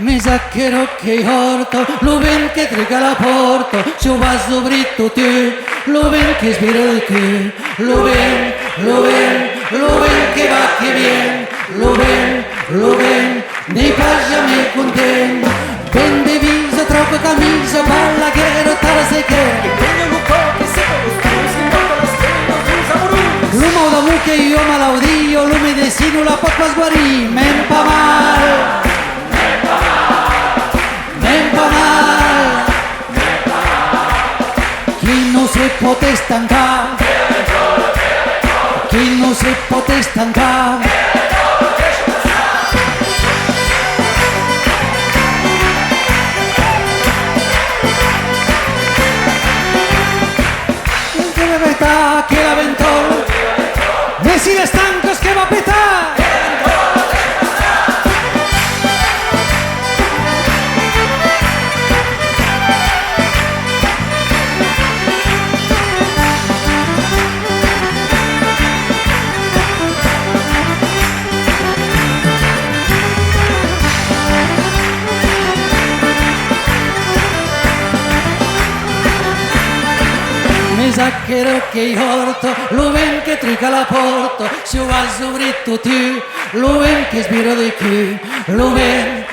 Mi zacchero che orto, lo ven che triga la porto, ci va sobrito te, lo ven che spira di te, lo ven che va che bien, lo ven, nei paglia me conten, ben divisa, troppo camisa, balla che rotara se che, l'uomo da mucche io malaudio, lo medicino la pappa sguarì, men pa mal. Chi non si poté stancare, chi non si poté stancare. Che la verità che la ventò, ne si è stanco che va a petare. Mi zacchero che orto, lo ven che trica la porto, si va sobrito tu, lo ven che spiro di chi, lo ven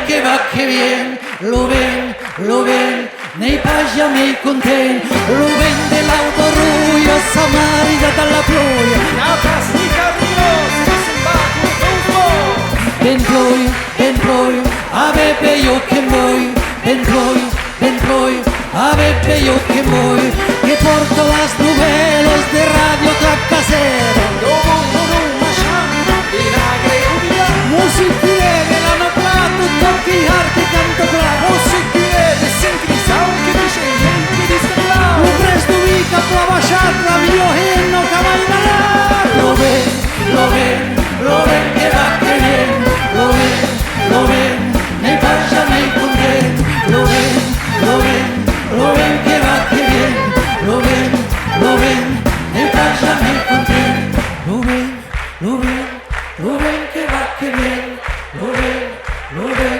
che va che bien, lo ven, nei paglia me conten, lo ven dell'auto ruio, samarita dalla pluia, la plastica rio, ben poi, avete io che voi, ben poi, avete io che voi, che porto las novelas de radio Traccasero, musichile l'hanno plato, tocchi archi canto claro, musichile, senti di sound che dice niente di scrivano, un presto mica prova sciatra, mio henno cavagliare, lo ven che va che viene, lo ven, nei faccia nei contenti, lo ven che va che viene, lo ven, nei faccia nei contenti, lo ven che va che viene, lo ven.